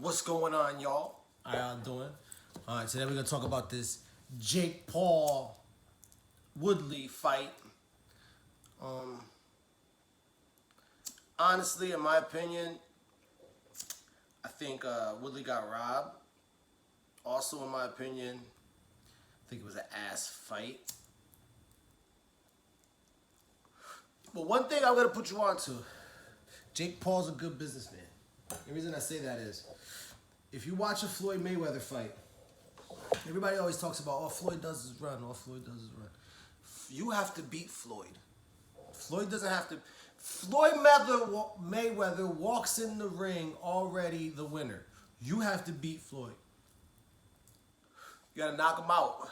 What's going on, y'all? How y'all doing? All right, today we're gonna talk about this Jake Paul Woodley fight. Honestly, in my opinion, I think Woodley got robbed. Also, in my opinion, I think it was an ass fight. But one thing I'm gonna put you on to, Jake Paul's a good businessman. The reason I say that is, if you watch a Floyd Mayweather fight, everybody always talks about all Floyd does is run, all Floyd does is run. You have to beat Floyd. Floyd doesn't have to. Floyd Mayweather walks in the ring already the winner. You have to beat Floyd. You gotta knock him out.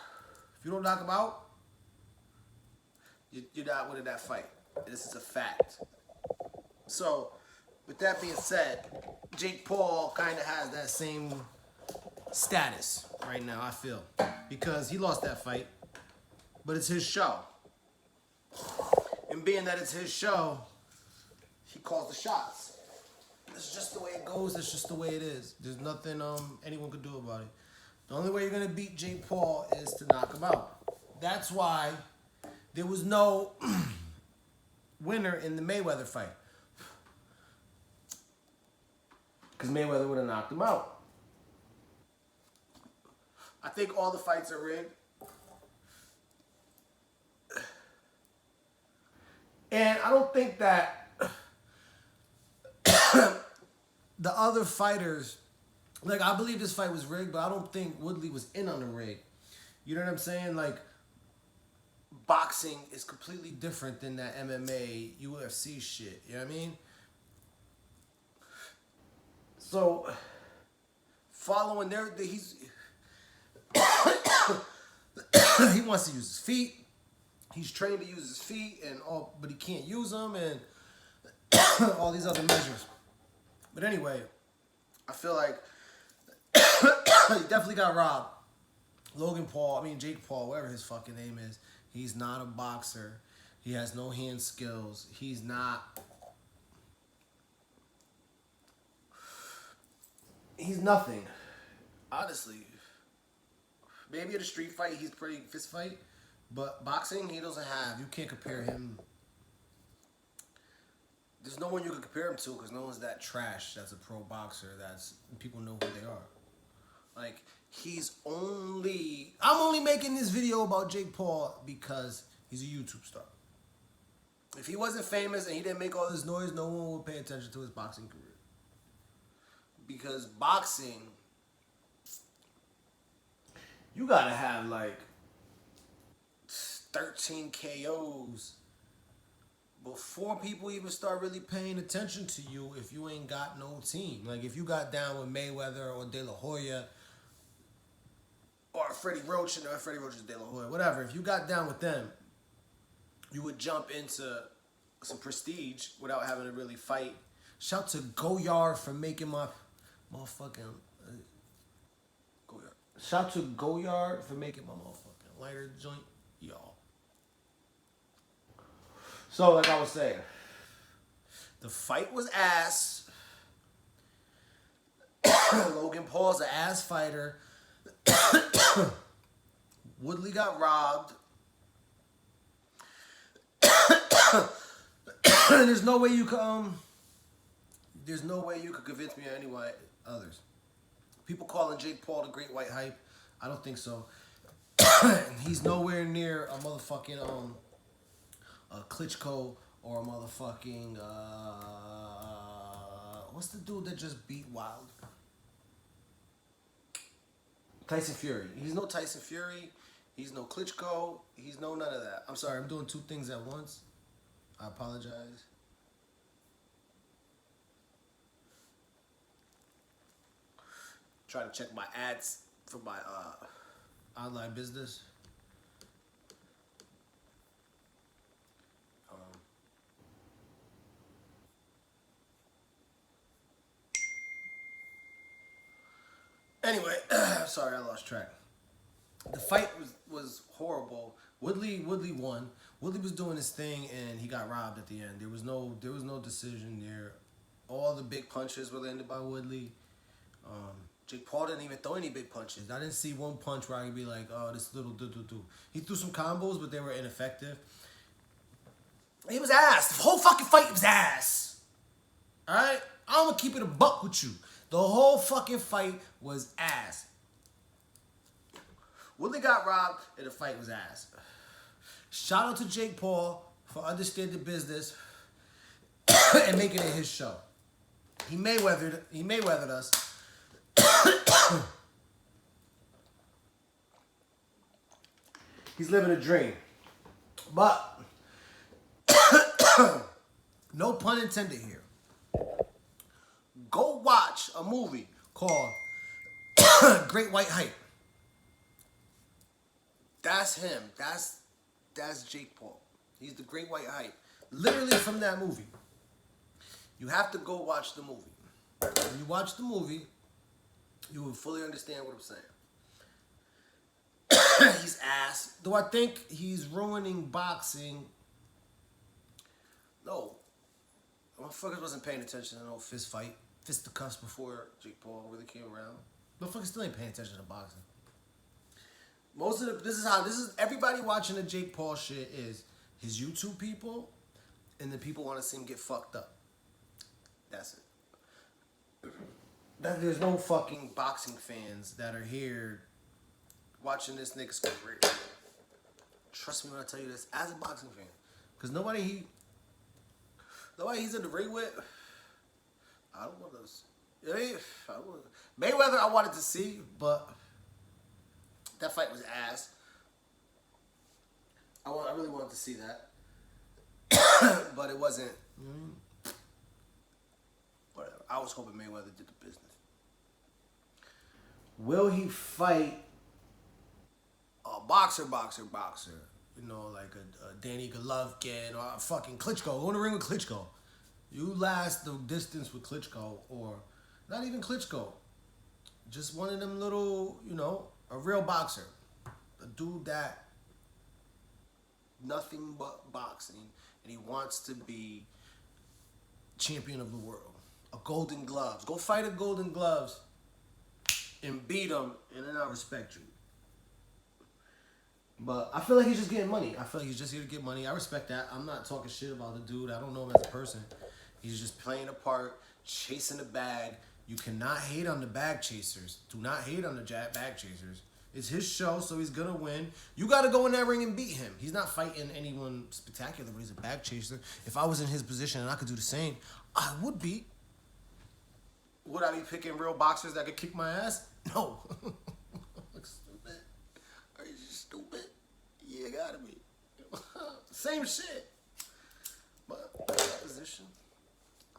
If you don't knock him out, you're not winning that fight. This is a fact. So, with that being said, Jake Paul kind of has that same status right now, I feel. Because he lost that fight, but it's his show. And being that it's his show, he calls the shots. It's just the way it goes. It's just the way it is. There's nothing anyone could do about it. The only way you're going to beat Jake Paul is to knock him out. That's why there was no winner in the Mayweather fight. Because Mayweather would have knocked him out. I think all the fights are rigged. And I don't think that the other fighters, like, I believe this fight was rigged, but I don't think Woodley was in on the rig. You know what I'm saying? Like, boxing is completely different than that MMA, UFC shit. You know what I mean? So, following he's he wants to use his feet. He's trained to use his feet and all, but he can't use them and all these other measures. But anyway, I feel like he definitely got robbed. Jake Paul, whatever his fucking name is, he's not a boxer. He has no hand skills. He's nothing. Honestly. Maybe at a street fight, he's pretty fist fight. But boxing, he doesn't have. You can't compare him. There's no one you can compare him to because no one's that trash that's a pro boxer. People know who they are. Like, I'm only making this video about Jake Paul because he's a YouTube star. If he wasn't famous and he didn't make all this noise, no one would pay attention to his boxing career. Because boxing, you gotta have like 13 KOs before people even start really paying attention to you if you ain't got no team. Like, if you got down with Mayweather or De La Hoya or Freddie Roach is De La Hoya, whatever. If you got down with them, you would jump into some prestige without having to really fight. Shout to Goyard for making my motherfucking... Shout to Goyard for making my motherfucking lighter joint, y'all. So, like I was saying, the fight was ass. Logan Paul's an ass fighter. Woodley got robbed. There's no way you could convince me or anyone others. People calling Jake Paul the Great White Hype. I don't think so. He's nowhere near a motherfucking a Klitschko or a motherfucking what's the dude that just beat Wild? Tyson Fury. He's no Tyson Fury. He's no Klitschko. He's no none of that. I'm sorry, I'm doing two things at once. I apologize. Try to check my ads for my online business. Anyway, sorry, I lost track. The fight was horrible. Woodley won. Woodley was doing his thing and he got robbed at the end. There was no decision there. All the big punches were landed by Woodley. Jake Paul didn't even throw any big punches. I didn't see one punch where I could be like, oh, this little do. He threw some combos, but they were ineffective. He was ass. The whole fucking fight was ass. All right? I'm going to keep it a buck with you. The whole fucking fight was ass. Woodley got robbed, and the fight was ass. Shout out to Jake Paul for understanding the business and making it his show. He Mayweathered us. He's living a dream. But no pun intended here. Go watch a movie called Great White Hype. That's him. That's Jake Paul. He's the Great White Hype. Literally from that movie. You have to go watch the movie. When you watch the movie, you will fully understand what I'm saying. He's ass. Do I think he's ruining boxing? No. Motherfuckers wasn't paying attention to no fist fight. Fisticuffs before Jake Paul really came around. Motherfuckers still ain't paying attention to boxing. This is everybody watching the Jake Paul shit is his YouTube people and the people want to see him get fucked up. That's it. There's no fucking boxing fans that are here watching this nigga's career. Trust me when I tell you this, as a boxing fan. Because nobody he's in the ring with, I don't want to. Mayweather I wanted to see, but that fight was ass. I really wanted to see that. But it wasn't. Whatever. I was hoping Mayweather did the business. Will he fight a boxer? You know, like a Danny Golovkin or a fucking Klitschko. Go in the ring with Klitschko. You last the distance with Klitschko, or not even Klitschko. Just one of them little, you know, a real boxer. A dude that nothing but boxing, and he wants to be champion of the world. A Golden Gloves. Go fight a Golden Gloves and beat him, and then I'll respect you. But I feel like he's just getting money. I feel like he's just here to get money. I respect that. I'm not talking shit about the dude. I don't know him as a person. He's just playing a part, chasing the bag. You cannot hate on the bag chasers. Do not hate on the bag chasers. It's his show, so he's going to win. You got to go in that ring and beat him. He's not fighting anyone spectacular, but he's a bag chaser. If I was in his position and I could do the same, I would be. Would I be picking real boxers that could kick my ass? No. Stupid. Are you just stupid? Yeah, gotta be. Same shit. But that position,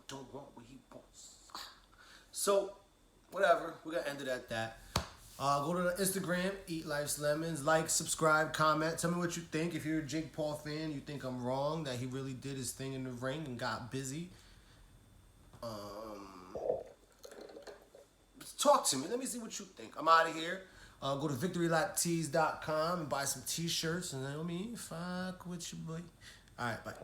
don't want what he wants. So, whatever. We're gonna end it at that. Go to the Instagram, Eat Life's Lemons. Like, subscribe, comment. Tell me what you think. If you're a Jake Paul fan, you think I'm wrong, that he really did his thing in the ring and got busy. Talk to me. Let me see what you think. I'm out of here. Go to victorylaptees.com and buy some t-shirts. And let me fuck with you, boy. All right, bye.